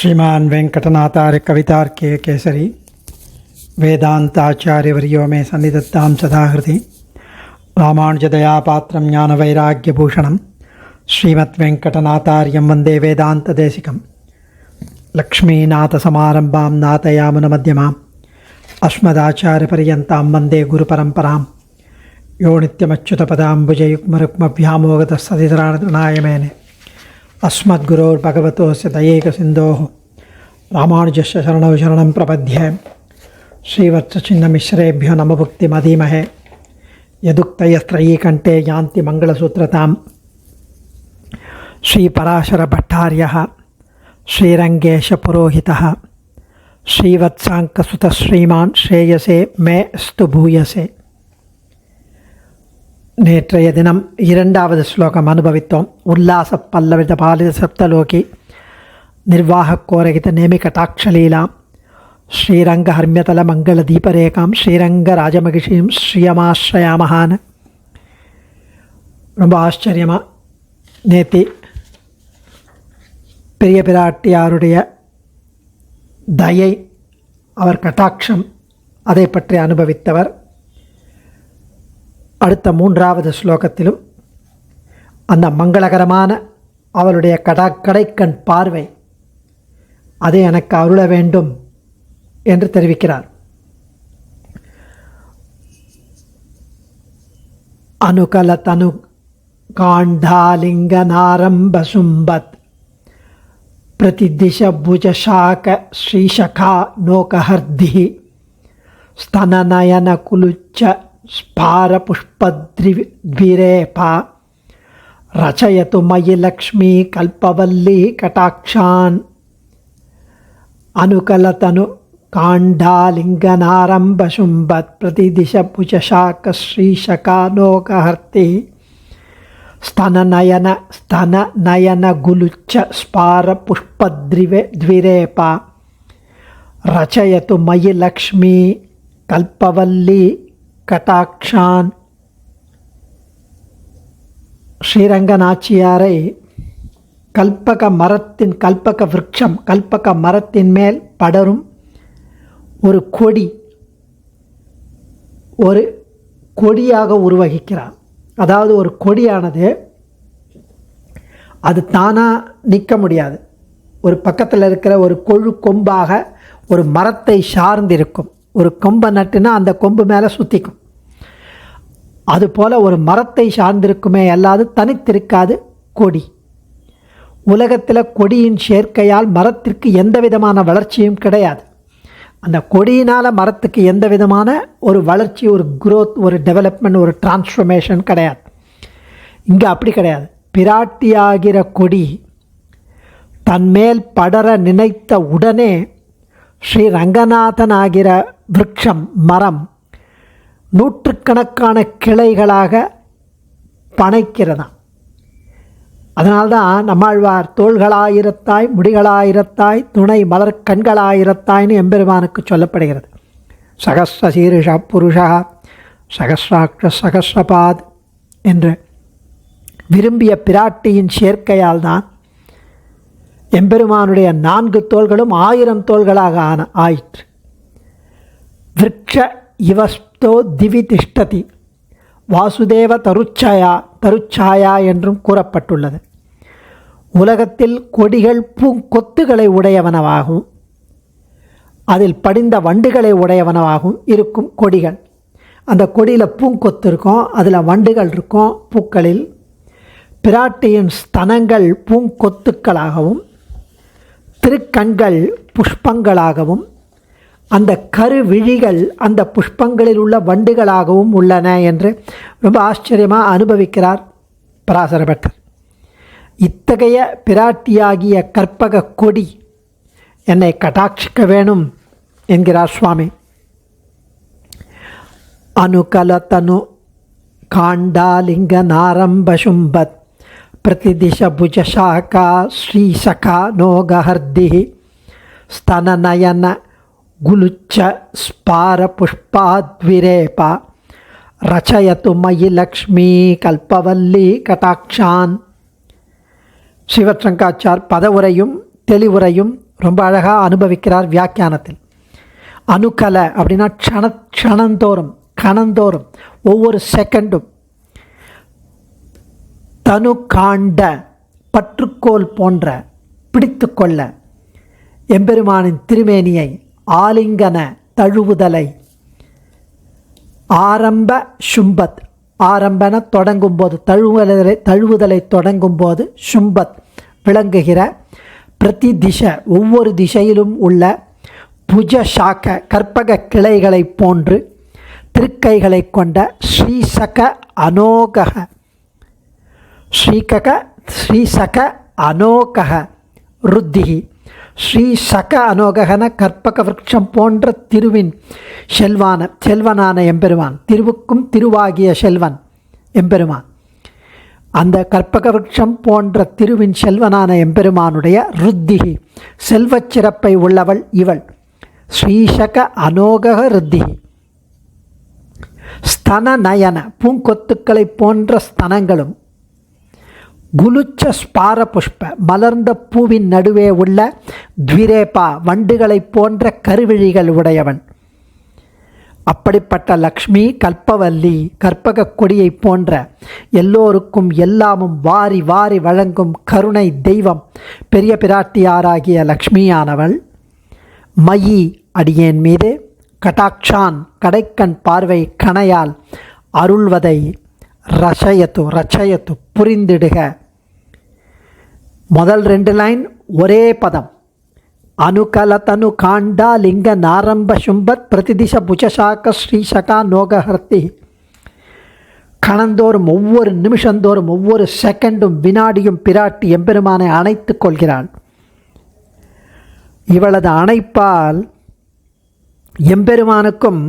श्रीमान वेंकटनाथार्य कवितार्के केसरी वेदांताचार्यवर्यो मे सन्निधत्तां सदा हृदि रामानुजदयापात्रं ज्ञानवैराग्यभूषणं श्रीमद्वेंकटनाथार्यं वन्दे वेदान्तदेशिकं लक्ष्मीनाथसमारम्भां नाथयामुनमध्यमाम् अस्मदाचार्यपर्यन्तां वन्दे गुरुपरम्परां यो नित्यमच्युतपदाम्बुजयुग्मरुक्मव्यामोगतस्तदितराणाय मेने अस्मद्गुरोर्भगवतोस्य दयैकसिन्धोः रामानुजस्य शरणौ शरणं प्रपद्ये श्रीवत्सचिन्नमिश्रेभ्यो नमभुक्तिमधीमहे यदुक्तयस्त्रयीकण्ठे यान्ति मङ्गलसूत्रतां श्रीपराशरभट्टार्यः श्रीरङ्गेशपुरोहितः श्रीवत्साङ्कसुतः श्रीमान् श्रेयसे मे स्तु भूयसे. நேற்றைய தினம் இரண்டாவது ஸ்லோகம் அனுபவித்தோம். உல்லாச பல்லவித பாலித சப்தலோகி நிர்வாக கோரகித நேமி கட்டாட்சலீலாம் ஸ்ரீரங்க ஹர்மியதல மங்கள தீபரேகாம் ஸ்ரீரங்க ராஜமகிஷியும் ஸ்ரீயமாஸ்ரயாமஹான்னு ரொம்ப ஆச்சரியமாக நேத்தி பெரிய பிராட்டியாருடைய தயை, அவர் கட்டாட்சம், அதை பற்றி அனுபவித்தவர். அடுத்த மூன்றாவது ஸ்லோகத்திலும் அந்த மங்களகரமான அவளுடைய கடைக்கண் பார்வை அதை எனக்கு அருள வேண்டும் என்று தெரிவிக்கிறார். அனுகல தனு காண்டாலிங்க நாரம்ப சும்பத் பிரதிதிஷ புஜசாக ஸ்ரீசகா நோகஹர்தி ஸ்தனநயன குலுச்ச स्फारपुष्पद्विरेपा रचयतु मयि लक्ष्मी कल्पवल्ली कटाक्षान् अनुकलतनु काण्डालिङ्गनारम्भशुम्भत् प्रतिदिशभुजशाकश्रीशकानोकहर्ति स्तननयनगुलुच्च स्फारपुष्पद्विरेपा रचयतु मयि लक्ष्मी कल्पवल्ली கட்டாக்ஷான். ஸ்ரீரங்க நாச்சியாரை கல்பக மரத்தின் கல்பக விருட்சம் கல்பக மரத்தின் மேல் படரும் ஒரு கொடியாக உருவகிக்கிறார். அதாவது ஒரு கொடியானது அது தானாக நிற்க முடியாது. ஒரு பக்கத்தில் இருக்கிற ஒரு கொம்பாக ஒரு மரத்தை சார்ந்திருக்கும். ஒரு கொம்பை நட்டுனா அந்த கொம்பு மேலே சுற்றிக்கும். அதுபோல் ஒரு மரத்தை சார்ந்திருக்குமே அல்லாது தனித்திருக்காது கொடி. உலகத்தில் கொடியின் சேர்க்கையால் மரத்திற்கு எந்த விதமான வளர்ச்சியும் கிடையாது. அந்த கொடியினால் மரத்துக்கு எந்த விதமான ஒரு வளர்ச்சி, ஒரு குரோத், ஒரு டெவலப்மெண்ட், ஒரு டிரான்ஸ்ஃபர்மேஷன் கிடையாது. இங்கே அப்படி கிடையாது. பிராட்டியாகிற கொடி தன்மேல் படர நினைத்த உடனே ஸ்ரீ ரங்கநாதன் ஆகிற விருட்சம் மரம் நூற்றுக்கணக்கான கிளைகளாக பனைக்கிறதாம். அதனால்தான் நம்மாழ்வார் தோள்களாயிரத்தாய் முடிகளாயிரத்தாய் துணை மலர் கண்களாயிரத்தாய்னு எம்பெருமானுக்கு சொல்லப்படுகிறது. சகஸ்ர சீருஷ புருஷா சகஸ்ராட்ச சகஸ்ரபாத் என்று விரும்பிய பிராட்டியின் சேர்க்கையால் தான் எம்பெருமானுடைய 4 தோள்களும் 1000 தோள்களாக ஆயிற்று. விருட்ச இவஸ்தோ திவி திஷ்டதி வாசுதேவ தருச்சாயா என்றும் கூறப்பட்டுள்ளது. உலகத்தில் கொடிகள் பூங்கொத்துகளை உடையவனவாகவும் அதில் படிந்த வண்டுகளை உடையவனவாகவும் இருக்கும் கொடிகள். அந்த கொடியில் பூங்கொத்து இருக்கும், அதில் வண்டுகள் இருக்கும். பூக்களில் பிராட்டியின் ஸ்தனங்கள் பூங்கொத்துக்களாகவும் திருக்கண்கள் புஷ்பங்களாகவும் அந்த கருவிழிகள் அந்த புஷ்பங்களில் உள்ள வண்டுகளாகவும் உள்ளன என்று ரொம்ப ஆச்சரியமாக அனுபவிக்கிறார் பராசரபட்டர். இத்தகைய பிராட்டியாகிய கற்பக கொடி என்னை கட்டாட்சிக்க வேணும் என்கிறார் சுவாமி. அனுகலதனு காண்டாலிங்க நாரம்பசும்பத் பிரதிதிஷ புஜசாகா ஸ்ரீசகா நோகஹர்தி ஸ்தனநயன குலுச்ச ஸ்பார புஷ்பாத்விரேபா ரச்சயத்து மயி லக்ஷ்மி கல்பவல்லி கட்டாக்ஷான். சிவசங்காச்சார் பதவுரையும் தெளிவுரையும் ரொம்ப அழகாக அனுபவிக்கிறார் வியாக்கியானத்தில். அணுக்கல அப்படின்னா க்ஷணந்தோறும் கணந்தோறும் ஒவ்வொரு செகண்டும். தனு காண்ட பற்றுக்கோல் போன்ற பிடித்து கொள்ள எம்பெருமானின் திருமேனியை ஆலிங்கன தழுவுதலை. ஆரம்ப சும்பத், ஆரம்பன தொடங்கும் போது, தழுவுதலை தொடங்கும் போது சும்பத் விளங்குகிற பிரதி திசை ஒவ்வொரு திசையிலும் உள்ள புஜ சாக்க கற்பக கிளைகளை போன்று திருக்கைகளை கொண்ட ஸ்ரீசக அனோகக ஸ்ரீசக அனோகக ருத்திகி. ஸ்ரீசக அனோகன கற்பக விருட்சம் போன்ற திருவின் செல்வனான எம்பெருமான், திருவுக்கும் திருவாகிய செல்வன் எம்பெருமான். அந்த கற்பக விருட்சம் போன்ற திருவின் செல்வனான எம்பெருமானுடைய ருத்திகி செல்வச் சிறப்பை உள்ளவள் இவள். ஸ்ரீசக அனோகக ருத்திகி. ஸ்தன நயன பூங்கொத்துக்களை போன்ற ஸ்தனங்களும் குலுச்ச ஸ்பார புஷ்ப மலர்ந்த பூவின் நடுவே உள்ள த்விரேபா வண்டுகளை போன்ற கருவிழிகள் உடையவன். அப்படிப்பட்ட லக்ஷ்மி கல்பவல்லி கற்பக கொடியை போன்ற எல்லோருக்கும் எல்லாமும் வாரி வாரி வழங்கும் கருணை தெய்வம் பெரிய பிராட்டியாராகிய லக்ஷ்மியானவள் மயி அடியேன் மீது கடாட்சான் கடைக்கண் பார்வை கணையால் அருள்வதை ரச்சயத்து புரிந்திடுக. முதல் 2 லைன் ஒரே பதம். அணுகல தனு காண்டா லிங்க நாரம்ப சும்பத் பிரதிதிச புஜசாக்க ஸ்ரீசகா நோகஹர்த்தி. கணந்தோறும் ஒவ்வொரு நிமிஷந்தோறும் ஒவ்வொரு செகண்டும் வினாடியும் பிராட்டி எம்பெருமானை அணைத்து கொள்கிறாள். இவளது அணைப்பால் எம்பெருமானுக்கும்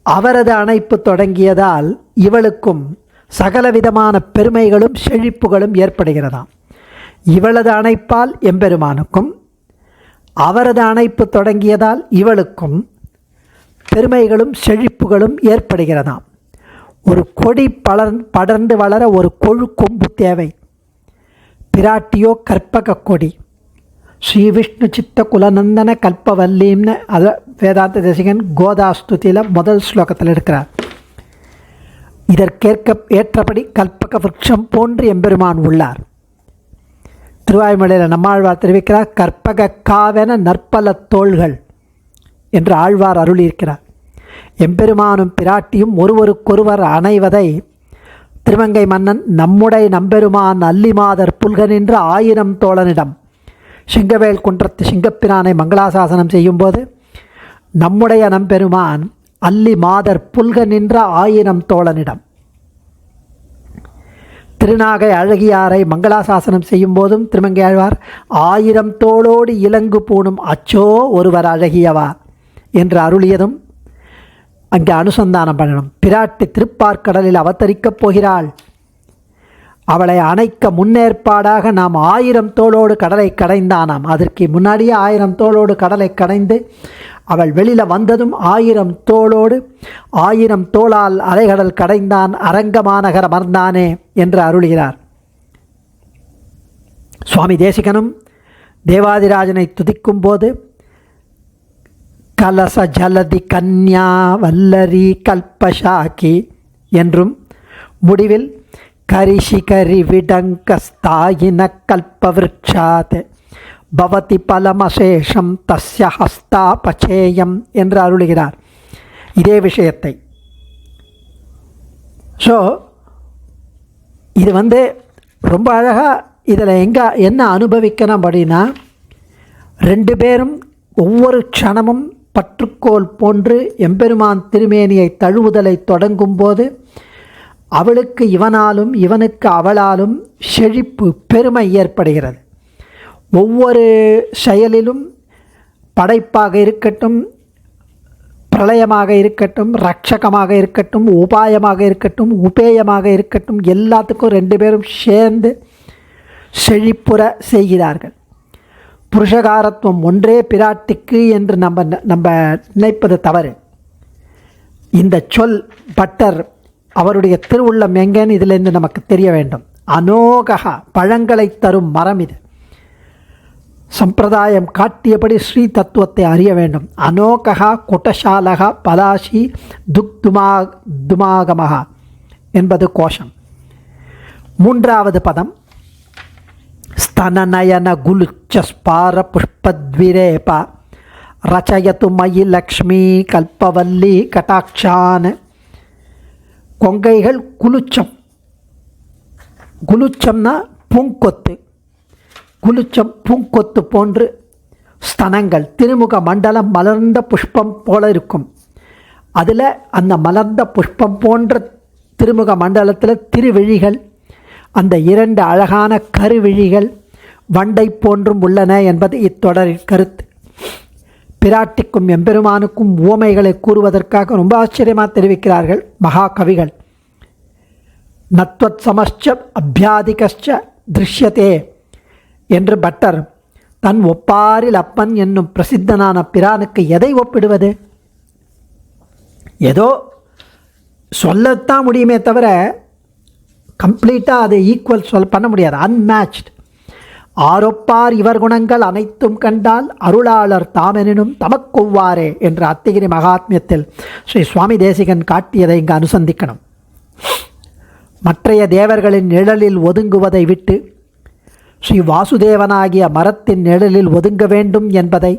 அவரது அணைப்பு தொடங்கியதால் இவளுக்கும் சகலவிதமான பெருமைகளும் செழிப்புகளும் ஏற்படுகிறதாம். இவளது அணைப்பால் எம்பெருமானுக்கும் அவரது அணைப்பு தொடங்கியதால் இவளுக்கும் பெருமைகளும் செழிப்புகளும் ஏற்படுகிறதாம். ஒரு கொடி படர்ந்து வளர ஒரு கொழு கொம்பு தேவை. பிராட்டியோ கற்பக கொடி. ஸ்ரீ விஷ்ணு சித்த குலநந்தன கல்பவல்லீம்னு அதை வேதாந்த தேசிகன் கோதாஸ்துதியில் முதல் ஸ்லோகத்தில் எடுக்கிறார். இதற்கேற்க ஏற்றபடி கல்பக விருட்சம் போன்று எம்பெருமான் உள்ளார். திருவாய்மொழியில் நம்மாழ்வார் தெரிவிக்கிறார், கற்பக காவென நற்பல தோள்கள் என்று ஆழ்வார் அருளியிருக்கிறார். எம்பெருமானும் பிராட்டியும் ஒருவருக்கொருவர் அணைவதை திருமங்கை மன்னன் நம்முடைய நம்பெருமான் அல்லிமாதர் புல்கனின்ற 1000 தோழனிடம் சிங்கவேல் குன்றத்து சிங்கப்பிரானை மங்களாசாசனம் செய்யும்போது நம்முடைய நம்பெருமான் அல்லி மாதர் புல்க நின்ற 1000 தோழனிடம், திருநாகை அழகியாரை மங்களாசாசனம் செய்யும் போதும் திருமங்கை ஆழ்வார் 1000 தோளோடு இலங்கு பூணும் அச்சோ ஒருவர் அழகியவா என்று அருளியதும் அங்கே அனுசந்தானம் பண்ணணும். பிராட்டி திருப்பார்க்கடலில் அவதரிக்கப் போகிறாள். அவளை அணைக்க முன்னேற்பாடாக நாம் 1000 தோளோடு கடலை கடைந்தானாம். அதற்கு முன்னாடியே 1000 தோளோடு கடலை கடைந்து அவள் வெளியில் வந்ததும் 1000 தோளோடு 1000 தோளால் அலைகடல் கடைந்தான் அரங்கமாநகர் அமர்ந்தானே என்று அருளுகிறார். சுவாமி தேசிகனும் தேவாதிராஜனை துதிக்கும் போது கலச ஜலதி கன்யா வல்லரி கல்பசாக்கி என்றும் முடிவில் கரிஷிகரி விடங்கஸ்தாயின கல்பவிருட்சாத் பவதி பலமசேஷம் தஸ்ய ஹஸ்தாபச்சேயம் என்று அருளுகிறார் இதே விஷயத்தை. ஸோ இது ரொம்ப அழகாக இதில் என்ன அனுபவிக்கணும் அப்படின்னா, 2 பேரும் ஒவ்வொரு க்ஷணமும் பற்றுக்கோல் போன்று எம்பெருமான் திருமேனியை தழுவுதலை தொடங்கும் போது அவளுக்கு இவனாலும் இவனுக்கு அவளாலும் செழிப்பு பெருமை ஏற்படுகிறது. ஒவ்வொரு செயலிலும் படைப்பாக இருக்கட்டும், பிரளயமாக இருக்கட்டும், ரட்சகமாக இருக்கட்டும், உபாயமாக இருக்கட்டும், உபேயமாக இருக்கட்டும், எல்லாத்துக்கும் 2 பேரும் சேர்ந்து செழிப்புற செய்கிறார்கள். புருஷகாரத்துவம் ஒன்றே பிராட்டிக்கு என்று நம்ம நினைப்பது தவறு. இந்த சொல் பட்டர் அவருடைய திருவுள்ளம் எங்கேன்னு இதிலிருந்து நமக்கு தெரிய வேண்டும். அனோகா பழங்களை தரும் மரம் இது. சம்பிரதாயம் காட்டியபடி ஸ்ரீ தத்துவத்தை அறிய வேண்டும். அனோகா குட்டசாலகா பலாசி துமாகமகா என்பது கோஷம். மூன்றாவது பதம் ஸ்தனநயன குலுச்சஸ்பார புஷ்பத்விரேப ரச்சயத்து மயி லக்ஷ்மி கல்பவல்லி கட்டாட்சான். கொங்கைகள் குலுச்சம், குலுச்சம்னா பூங்கொத்து, குலுச்சம் பூங்கொத்து போன்று ஸ்தனங்கள், திருமுக மண்டலம் மலர்ந்த புஷ்பம் போல இருக்கும். அதில் அந்த மலர்ந்த புஷ்பம் போன்ற திருமுக மண்டலத்தில் திருவிழிகள், அந்த 2 அழகான கருவிழிகள் வண்டை போன்றும் உள்ளன என்பது இத்தொடரின் கருத்து. பிராட்டிக்கும் எம்பெருமானுக்கும் உவமைகளை கூறுவதற்காக ரொம்ப ஆச்சரியமாக தெரிவிக்கிறார்கள் மகாகவிகள். நத்வத் சமஸ்ச அபியாதிகச்ச திருஷ்யத்தே என்று பட்டர் தன் ஒப்பாரில் அப்பன் என்னும் பிரசித்தனான பிரானுக்கு எதை ஒப்பிடுவது? ஏதோ சொல்லத்தான் முடியுமே தவிர கம்ப்ளீட்டாக அதை ஈக்குவல் பண்ண முடியாது. அன்மேட்ச்டு. ஆரொப்பார் இவர் குணங்கள் அனைத்தும் கண்டால் அருளாளர் தாமெனினும் தமக்கொவ்வாரே என்ற அத்திகிரி மகாத்மியத்தில் ஸ்ரீ சுவாமி தேசிகன் காட்டியதை இங்கு அனுசந்திக்கணும். மற்றைய தேவர்களின் நிழலில் ஒதுங்குவதை விட்டு ஸ்ரீ வாசுதேவனாகிய மரத்தின் நிழலில் ஒதுங்க வேண்டும் என்பதை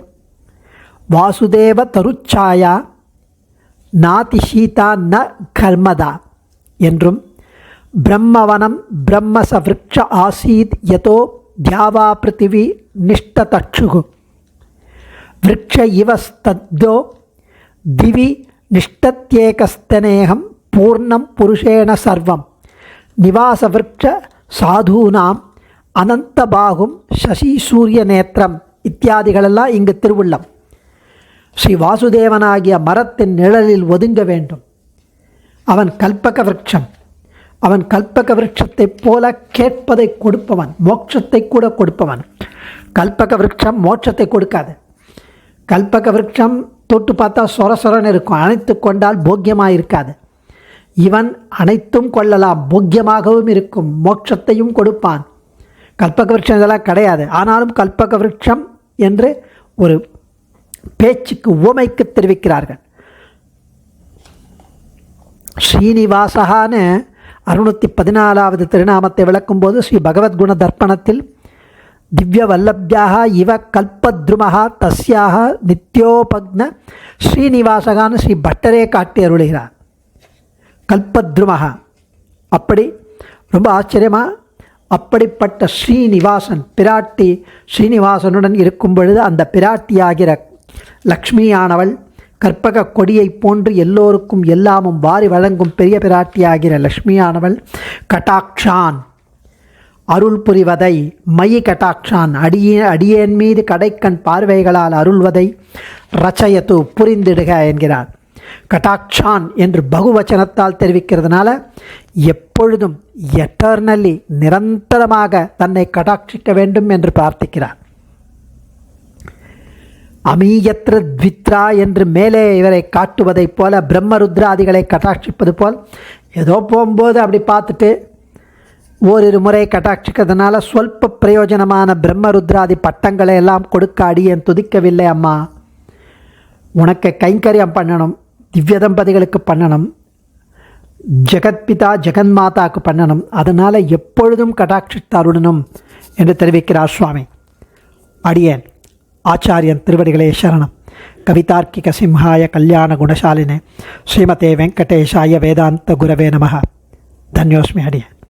வாசுதேவ தருச்சாயா நாதி சீதா ந கர்மதா என்றும் பிரம்மவனம் பிரம்மச விருட்ச ஆசீத் யதோ தியாவா பிருத்திவி நிஷ்டதட்சுகு விருட்ச இவஸ்தோ திவி நிஷ்டத்யேகஸ்தனேகம் பூர்ணம் புருஷேண சர்வம் நிவாச விருட்ச சாதூனாம் அனந்தபாகும் சசி சூரிய நேத்திரம் இத்தியாதிகளெல்லாம் இங்கு திருவுள்ளம். ஸ்ரீ வாசுதேவனாகிய மரத்தின் நிழலில் ஒதுங்க வேண்டும். அவன் கல்பக விருட்சம். அவன் கல்பக விருட்சத்தைப் போல கேட்பதை கொடுப்பவன், மோட்சத்தை கூட கொடுப்பவன். கல்பக விருட்சம் மோட்சத்தை கொடுக்காது. கல்பக விருட்சம் தொட்டு பார்த்தா சொரசொரன்னு இருக்கும், அணைத்து கொண்டால் போக்கியமாக இருக்காது. இவன் அனைத்தும் கொள்ளலாம், போக்கியமாகவும் இருக்கும், மோட்சத்தையும் கொடுப்பான். கல்பக விருட்சம் இதெல்லாம் கிடையாது. ஆனாலும் கல்பக விருட்சம் என்று ஒரு பேச்சுக்கு உவமைக்கு தெரிவிக்கிறார்கள். ஸ்ரீனிவாசகான்னு 614வது திருநாமத்தை விளக்கும்போது ஸ்ரீ பகவத்குண தர்ப்பணத்தில் திவ்ய வல்லபியாக இவ கல்பத்ருமஹா தஸ்யாக நித்யோபக்ன ஸ்ரீனிவாசகான்னு ஸ்ரீ பட்டரே காட்டி அருளுகிறார். கல்பத்ருமஹா அப்படி ரொம்ப ஆச்சரியமாக அப்படிப்பட்ட ஸ்ரீனிவாசன் பிராட்டி ஸ்ரீனிவாசனுடன் இருக்கும் பொழுது அந்த பிராட்டியாகிற லக்ஷ்மியானவள் கற்பக கொடியை போன்று எல்லோருக்கும் எல்லாமும் வாரி வழங்கும் பெரிய பிராட்டியாகிற லக்ஷ்மியானவள் கட்டாட்சான் அருள் புரிவதை, மயி கட்டாட்சான் அடியேன் மீது கடைக்கண் பார்வைகளால் அருள்வதை ரச்சயத்து புரிந்திடுக என்கிறார். கட்டாட்சான் என்று பகுவச்சனத்தால் தெரிவிக்கிறதுனால எப்பொழுதும் எட்டர்னலி நிரந்தரமாக தன்னை கடாட்சிக்க வேண்டும் என்று பிரார்த்திக்கிறார். அமீயத்ர த்வித்ரா என்று மேலே இவரை காட்டுவதைப் போல பிரம்மருத்ராதிகளை கட்டாட்சிப்பது போல் ஏதோ போகும்போது அப்படி பார்த்துட்டு ஓரிரு முறை கட்டாட்சிக்கிறதுனால சொல்ப பிரயோஜனமான பிரம்மருத்ராதி பட்டங்களை எல்லாம் கொடுக்க அடியேன் துதிக்கவில்லை அம்மா. உனக்கு கைங்கரியம் பண்ணணும், திவ்ய தம்பதிகளுக்கு பண்ணணும், ஜெகத்பிதா ஜெகன்மாதாவுக்கு பண்ணணும், அதனால் எப்பொழுதும் கடாட்சித்தாருடனும் என்று தெரிவிக்கிறார் சுவாமி. அடியேன் ஆச்சாரியன் திருவடிகளே சரணம். கவிதார்க்கிக சிம்ஹாய கல்யாண குணசாலினே ஸ்ரீமதே வெங்கடேஷாய வேதாந்த குரவே நமः. தன்யோஸ்மி அடியேன்.